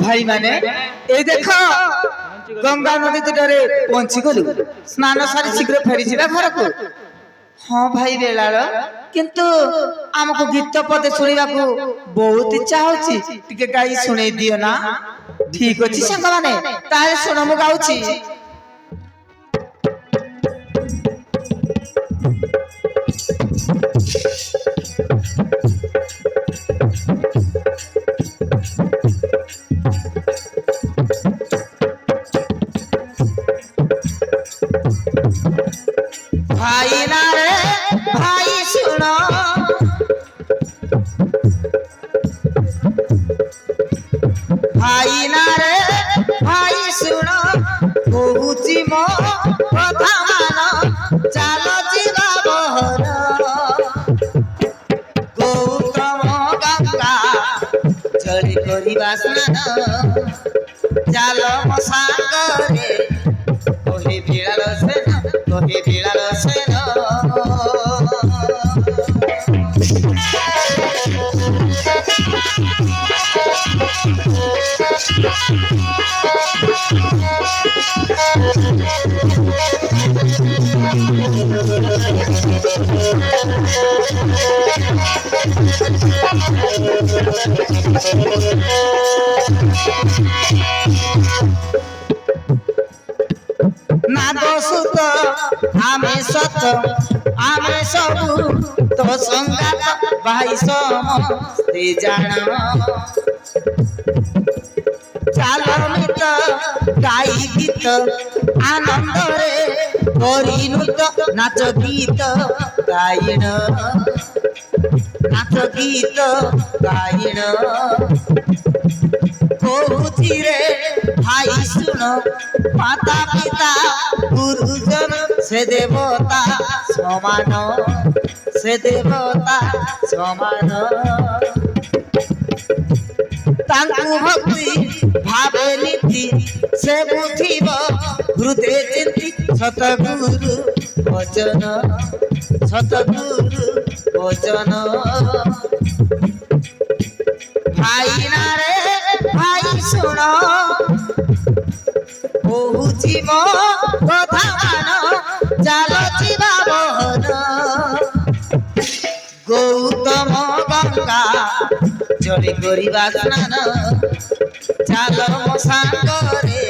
भाई माने ए देखो गंगा नदी तटरे पहुंची गलु स्नान सारी शीघ्र फेरी जिबा घर को। हाँ भाई बेलाल किंतु हमको गीत पदे सुनिबा को बहुत इच्छा होची टिके गाई सुनै दियो ना। ठीक अछि संग माने ताहे सुन मु गाउची। भाई ना रे भाई सुनो भाई ना रे भाई सुनो बहुची मो कथा मान चालो जीवा बहन गौतम गंगा झड़ी करिबा स्नान चालो मो सागरे कोहे बिड़ाल सेन कोहे बिड़ाल सेन। ना दोस्त आमे सत आमे सबू तो संगात भाई समस्ते जान चालो मित गाई गीत आनंद रे करिनुत नाच गीत गाइण नाच गीत गाइण कहुची रे भाई सुन माता पिता गुरुजन से देवता समान से देवता समान तांकु भक्ति भावे नीति से बुझिब हृदय चिंती सतगुरु भजन सतगुरु भजन। भाई ना रे भाई सुनो बहुची मो कथा मान चालो जीवा बहन गौतम गंगा जड़े करिबा स्नान चालो मो सागरे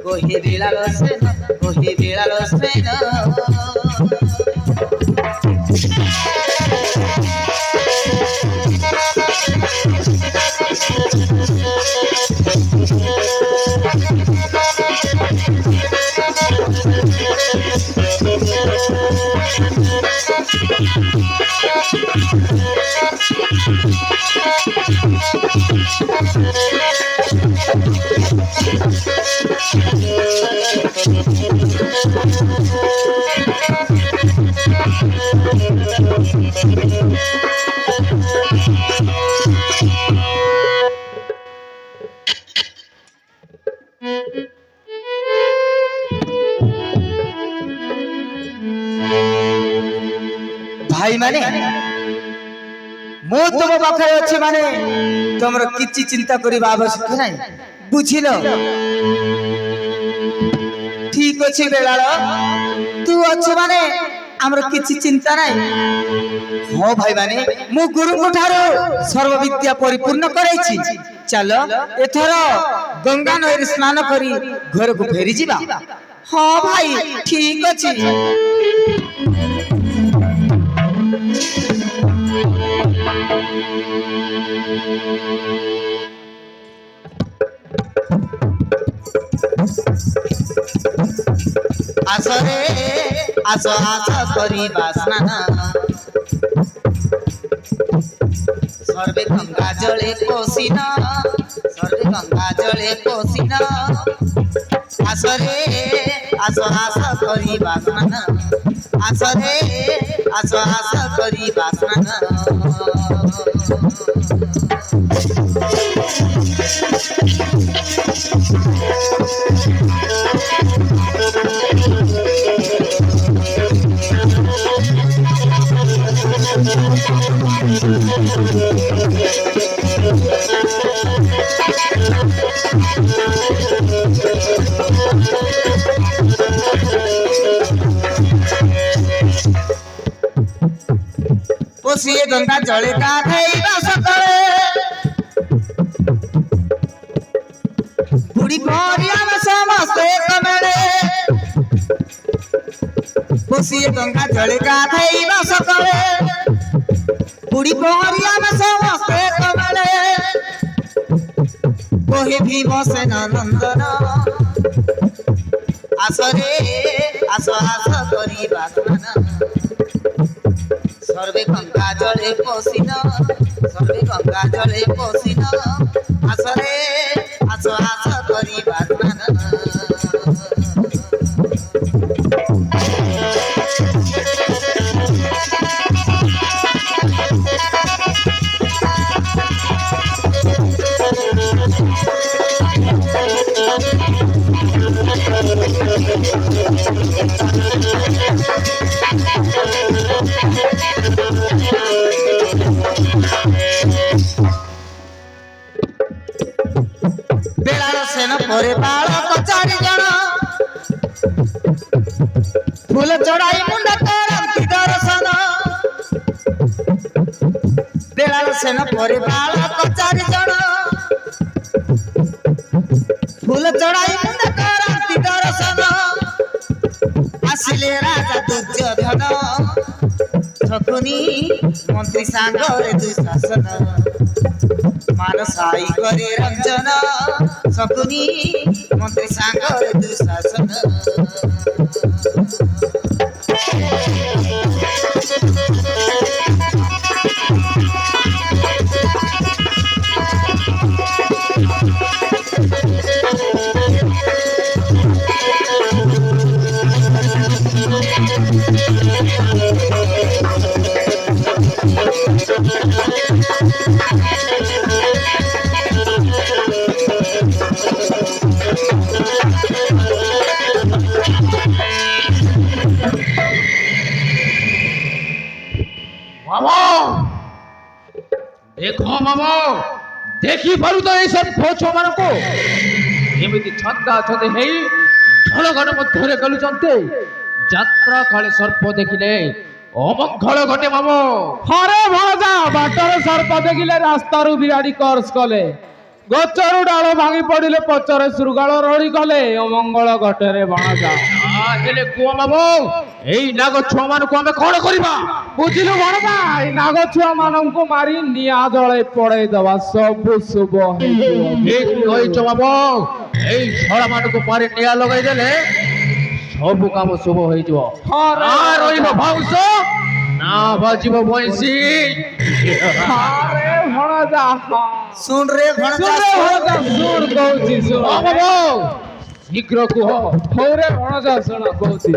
कोहे बिड़ाल सेन कोहे बिड़ाल सेन। भाई माने मो तुम पाखे अच्छे माने तुमर किछि चिंता करिबा आवश्यक नहीं बुझिलो। ठीक अछि बेलाल तू अच्छे माने हमर किछि चिंता नहीं। हो भाई माने मु गुरु कोठारो सर्व विद्या परिपूर्ण करैछि चलो एथर गंगा नदी स्नान करी घर को फेरी जिबा। हाँ भाई ठीक अछि। आसरे आस आस करिबा स्नान सर्वे गंगा जले कोसिन सर्वे गंगा जले कोसिन आसरे आस आस करिबा स्नान आसरे आस आस करिबा स्नान। ବସିଏ ଗଙ୍ଗା ଜଳେ ଗାଧେଇବା ସକାଳେ ବୁଢ଼ୀ ପରି ଆମେ ସମସ୍ତେ କମେଳେ ବସିଏ ଗଙ୍ଗା ଜଳେ ଗାଧେଇବା ସକାଳେ ବୁଢ଼ୀ ପରି ଆମେ ସମସ୍ତେ କମେଳେ কহে ভীমসেন নন্দন আসরে আস আস করিবা স্নান সর্বে গঙ্গা জলে পশিন সর্বে গঙ্গা জলে পশিন আসরে আস আস করিবা স্নান বেড়াল সেন পরে বালক 4 জন ফুল চড়াই মুন্ড করন্তি দর্শন বেড়াল সেন পরে বালক 4 জন ফুল চড়াই মুন্ড করন্তি দর্শন আসিলে রাজা দুর্যোধন শকুনি মন্ত্রী সাঙ্গরে দুঃশাসন মানসাই করে রঞ্জন শকুনি মন্ত্রী সাঙ্গরে দুঃশাসন देखो मामो देखी पारु तो सब भोज मान को एमिति छंदा छंदे हेई ढलगण मध्यरे गलुचंते यात्रा काले सर्प देखिले अमंगल घटे मामो हरे भणजा बाटर सर्प देखिले रास्तारु बिराडी कर्स कले गचरु डाल भांगी पड़िले पचरे सुरगाल रड़ी गले अमंगल घटे रे भणजा हेले को मामो एई नाग छुआ मान को हमें कोन करिबा बुझिलु भणजा एई नाग छुआ मान को मारी निया जळे पड़े दवा सब शुभ ठीक होई छ मामो एई छड़ा मान को मारी निया लगाई देले सब काम शुभ होई जबो आ रोइबो भाउस ना बाजिबो बंसी अरे भणजा सुन रे भणजा सुन कहूची सुन बाबा शीघ्र कुह होरे भणजा सुन कहूची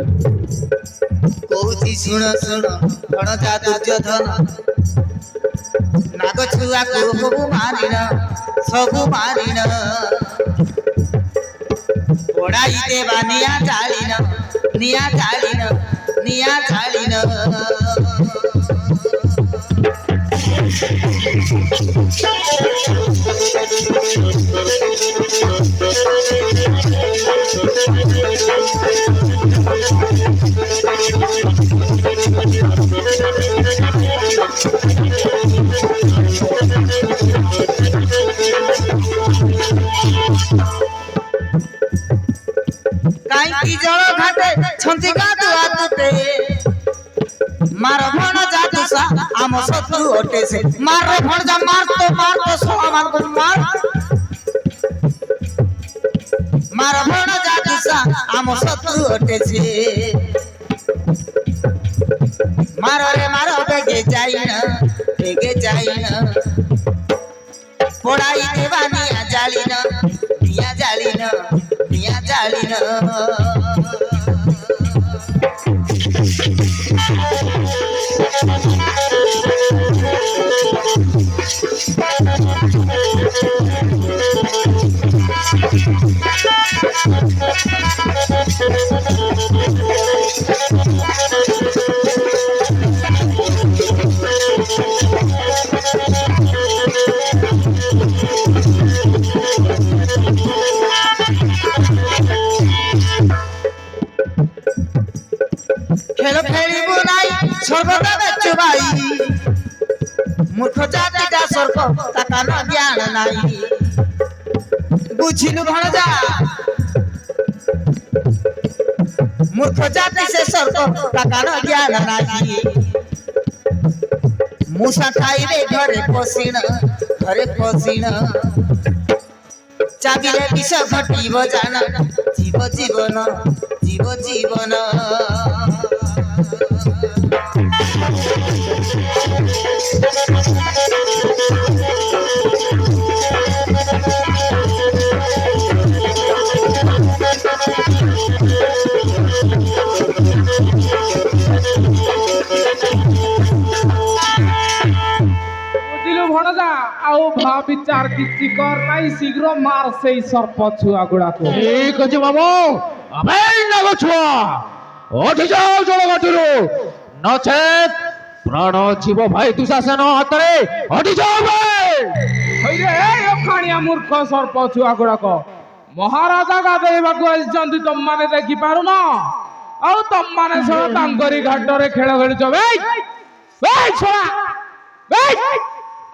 शुण शुण भणजा दुर्योधन नाग छुआ को सबु मारिन पड़ाई देवा निया जालिन काई जल घाटे छंतिका दुआ तुटे मार भण जादू सा आम शत्रु हटे से मार भण जा मार तो सोहा मान को मार भण जादू सा आम शत्रु हटे से मार रे मार बेगे जाइन पड़ाई देवा निया जालिन खेल खेलिबु नाई सर्वदा बेचु भाई মূর্খ জাতিটা সর্প তাকান জ্ঞান নাই বুঝিলু ভণজা মূর্খ জাতি সে সর্প তাকান জ্ঞান নাই মূষা খাইবে ঘরে পশিণ চাবিলে বিষ ঘটিব জান জীবন ବୁଝିଲୁ ଭଣଜା ଆଉ ବିଚାର କିଛି କର ନାଇଁ ଶୀଘ୍ର ମାର ସେଇ ସର୍ପ ଛୁଆ ଗୁଡାକୁ ঠিক আছে মামু আবে নাগ ছুয়া ওঠি যাও জলঘাটରୁ নচেত প্রাণ জীব ভাই দুঃশাসন হাତରେ ওঠি যাও বে ହଇରେ ଏ ଅଖାଣିଆ ମୂର୍ଖ ସର୍ପ ଛୁଆ ଗୁଡାକ ମହାରାଜା ଗାଧେଇବାକୁ ଆସିଛନ୍ତି ତମମାନେ ଦେଖିପାରୁନ ଆଉ ତମମାନେ ସହ ତାଙ୍କରି ଘାଟରେ ଖେଳ ଖେଳୁଛ ଛଡ଼ା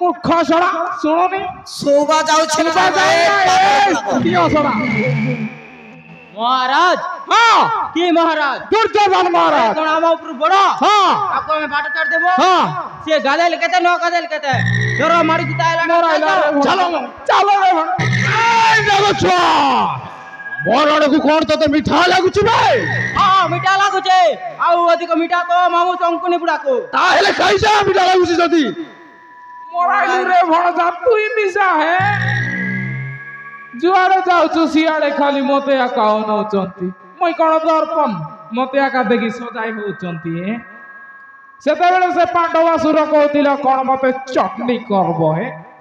ମୂର୍ଖ ଛଡ଼ା ଶୁଣୁନି শোভা যাଉଛି ଛଡ଼ା মহারাজ ହଁ কি মহারাজ দুর্যোধন মহারাজ কোন আমার উপর বড় ହଁ আপको আমি বাটা ছাড় দেব ହଁ সে গাদাইল কেতে ন গাদাইল কেতে ধরো মারি দিতা আইলা ଚାଲ ଚାଲ ରେ ଭଣ। এই নাগ ছুয়া মরণକୁ কোন ততে মিঠা লাগুଛି বে হ্যাঁ মিঠা লাগুছে আউ অধিক মিঠা তো মামু চঙ্কুনি বুড়াকো তাহলে খাইছা মিঠা লাগুଛି যদি মরাইলু রে ভଣଜା তুই ମିଶା ହେ ଯୁଆଡେ ଯାଉଛୁ ସିଆଡେ ଖାଲି ମତେ ଏକା ଅନଉଛନ୍ତି ମୁଇଁ କଣ ଦର୍ପଣ ମତେ ଏକା ଦେଖି ସଜାଇ ହଉଛନ୍ତି ସେତେବେଳେ ସେ ପାଣ୍ଡବାସୁର କହୁଥିଲା କଣ ମତେ ଚଟନି କରବ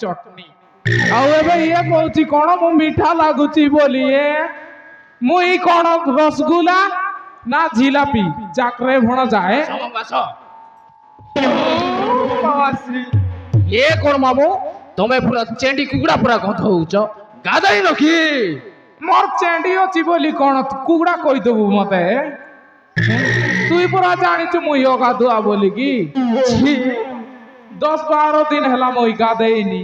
ଚଟନି ଆଉ ଏବେ ଇଏ କହୁଛି କଣ ମୁଁ ମିଠା ଲାଗୁଛି ବୋଲି ମୁଇଁ କଣ ରସଗୁଲା ନା ଝିଲାପି ଚାକରେ ଭଣଜା সমবাস ବାବାଶ୍ରୀ। ଏ କଣ ମାମୁ ତମେ ପୁରା ଚେଣ୍ଡି କୁକୁଡ଼ା ପୁରା ଗନ୍ଧ ହଉଛ ଗାଧାଇ ନକି ମୋର ଚେଣ୍ଡି ଅଛି ବୋଲି କଣ କୁକୁଡ଼ା କହିଦେବୁ ମତେ তুই পুরা জানিଛୁ মুই গাধুয়া ବୋଲିକି 10-12 ଦିନ ହେଲା ମୁଇ ଗାଧେଇନି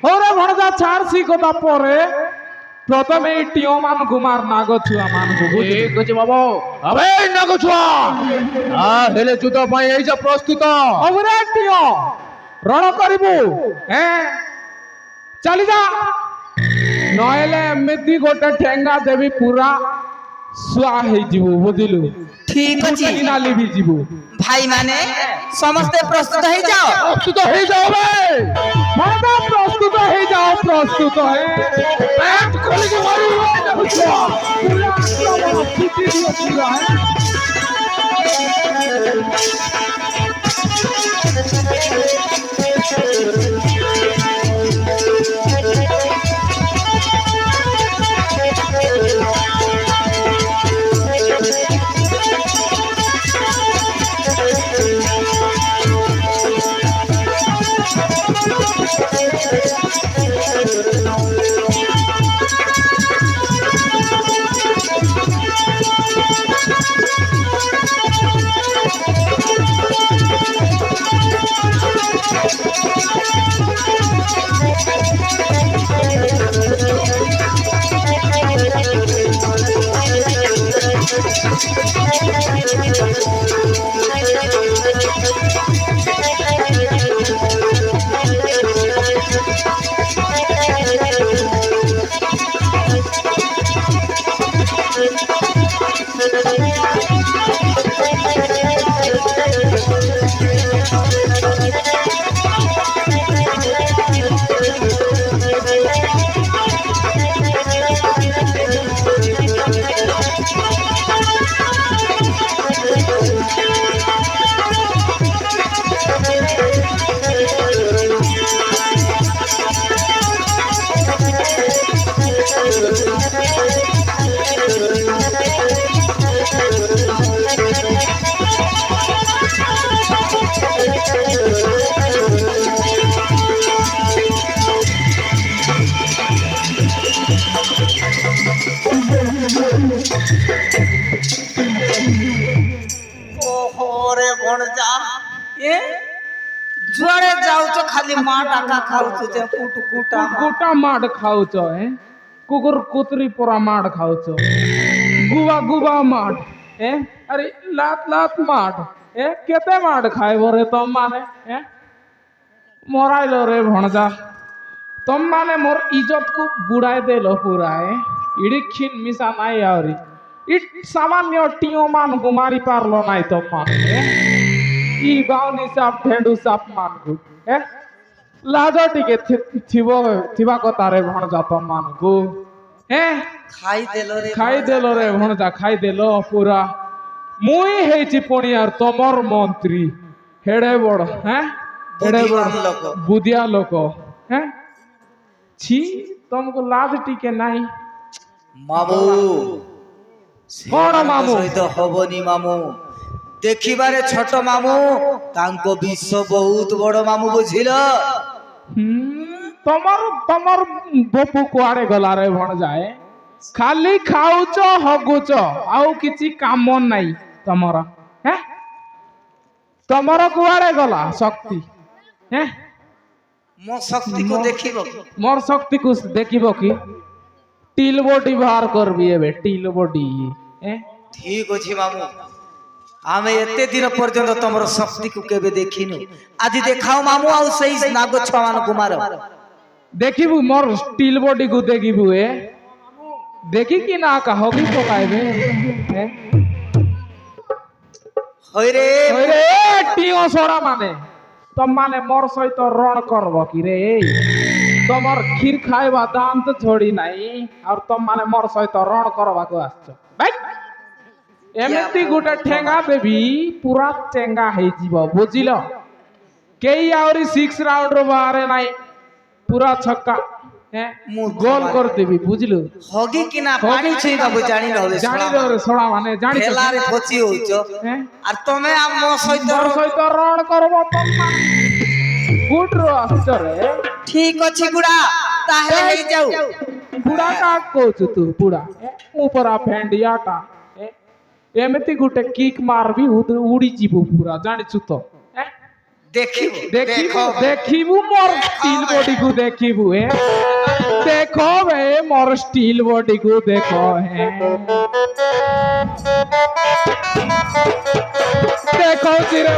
ହଉରେ ଭଣଜା ଛାଡ ସି କଥା ପରେ ପ୍ରଥମେ এই টিও ମାନଙ୍କୁ ମାର ନାଗ ଛୁଆ ମାନଙ୍କୁ ঠিক ଅଛି ମାମୁ আবে নাগ ছুয়া ହେଲେ ଯୁଦ୍ଧ ପାଇଁ ଏଇ ଯେ ପ୍ରସ୍ତୁତ ଅବରେ টিও ରଣ କରିବୁ ଚାଲି ଯା ନହେଲେ ଏମିତି ଗୋଟେ ଠେଙ୍ଗା ଦେବି ପୁରା ସୁଆ ହେଇଯିବୁ ବୁଝିଲୁ ঠিক আছে ନାଲି ବି ଯିବୁ ভাই মানে সমস্ত প্রস্তুত হয়ে যাও ପ୍ରସ୍ତୁତ ହେଇଯାଅ ବେ ଭଣଜା ପ୍ରସ୍ତୁତ ହେଇଯାଅ ପ୍ରସ୍ତୁତ ପ୍ୟାଣ୍ଟ ଖୋଲିକି ମାରିବୁ ବେ ନାଗ ଛୁଆ ପୁରା ଆକ୍ରମଣ ଫୁଟି ଦିଅ ପୁରା ମା ଡାକା ଖାଉଛୁ ଯେ କୁଟା ଗୋଟା ମାଡ଼ ଖାଉଛ କୁକୁର କୁତରି ପରା ମାଡ଼ ଖାଉଛ ଗୁବା ଗୁବା ମାଡ଼ ଆରେ ଲାତ ଲାତ ମାଡ଼ କେତେ ମାଡ଼ ଖାଇବ ରେ ତମ ମାନେ ମରାଇଲ ରେ ଭଣଜା ତମ ମାନେ ମୋର ଇଜ୍ଜତକୁ ବୁଡାଇ ଦେଲ ପୁରା ଇଡି ଖିନ ମିଶା ନାଇଁ ଆହୁରି ଇ ସାମାନ୍ୟ ଟିଓ ମାନଙ୍କୁ ମାରି ପାରିଲ ନାଇଁ ତମ ମାନେ ଇ ବାଉନି ସାପ ଢେଣ୍ଡୁ ସାପ ମାନଙ୍କୁ ଲାଜ ଟିକେ ଥିବା କଥାରେ ଭଣଜା ତମ ମାନଙ୍କୁ ଖାଇଦେଲ ରେ ଭଣଜା ଖାଇଦେଲ ପୁରା ମୁଇଁ ହେଇଛି ପୁଣି ଆର ତମର ମନ୍ତ୍ରୀ ହେଡେ ବଡ ହେଡେ ବଡ ବୁଦ୍ଧିଆ ଲୋକ छी ତମକୁ ଲାଜ ଟିକେ ନାହିଁ ମାମୁ କଣ ମାମୁ ସହିତ ହବନି ମାମୁ ଦେଖିବାରେ ଛୋଟ ମାମୁ ତାଙ୍କ ବିଷ ବହୁତ ବଡ ମାମୁ ବୁଝିଲ ତମର ତମର ବପୁ କୁଆଡେ ଗଲା ରେ ଭଣଜାଏ ଖାଲି ଖାଉଛ ହଗୁଛ ଆଉ କିଛି କାମ ନାହିଁ ତମର ତମର କୁଆଡେ ଗଲା ଶକ୍ତି ମୋ ଶକ୍ତିକୁ ଦେଖିବ ମୋର ଶକ୍ତିକୁ ଦେଖିବ କି ଟିଲ ବଡି ବାହାର କରବି ଏବେ ଟିଲ ବଡି ଠିକ ଅଛି ମାମୁ ଆମେ ଏତେ ଦିନ ପର୍ଯ୍ୟନ୍ତ ତମର ଶକ୍ତିକୁ କେବେ ଦେଖିନୁ ଆଜି ଦେଖାও ମାମୁ ଆଉ ସେଇ ନାଗ ଛୁଆ ମାନଙ୍କୁ ମାର ଦେଖିବୁ ମୋର ଷ୍ଟିଲ ବଡିକୁ ଦେଖିବୁ ଦେଖିକି ନା ହଗି ପକାଇବେ ହଇରେ ଟିଓ ସରା ମାନେ ତମମାନେ ମୋର ସହିତ ରଣ କରବ କି ରେ ତମର କ୍ଷୀର ଖାଇବା ଦାନ୍ତ ଝଡି ନାହିଁ ଆଉ ତମମାନେ ମୋର ସହିତ ରଣ କରବାକୁ ଆସିଛ ଏମିତି ଗୋଟେ ଠେଙ୍ଗା ଦେବି ପୁରା ଚେଙ୍ଗା ହେଇଯିବ ବୁଝିଲ କେହି ଆହୁରି 6 ରାଉଣ୍ଡ ବାହାରେ ନାହିଁ ପୁରା ଛକ୍କା ଗୋଲ କରିଦେବି ବୁଝିଲୁ ହଗି କିନା ପାଣି ଛୁଇଁବାକୁ ଜାଣିଲ ଜାଣିଲ ରେ ଶଳା ମାନେ ଜାଣିଛ ଖେଲାରେ ଫଚି ହଉଛ আর ତମେ ଆମ ସହିତ ରଣ କରବ ଗୁଡରୁ ଆସିଛ ରେ ଠିକ ଅଛି ଗୁଡା ତାହେଲେ ହେଇଯାଉ ବୁଢା କାହା କହୁଛୁ ତୁ ବୁଢା ମୁଁ ପରା ଭେଣ୍ଡିଆଟା ଏମିତି ଗୋଟେ କିକ୍ ମାରବି ଉଡିଯିବୁ ପୁରା ଜାଣିଛୁ ତ ଦେଖିବୁ ମୋର ଷ୍ଟିଲ ବଡିକୁ ଦେଖିବୁ ଦେଖ ବେ ମୋର ଷ୍ଟିଲ ବଡିକୁ ଦେଖ ଦେଖଉଛି ରେ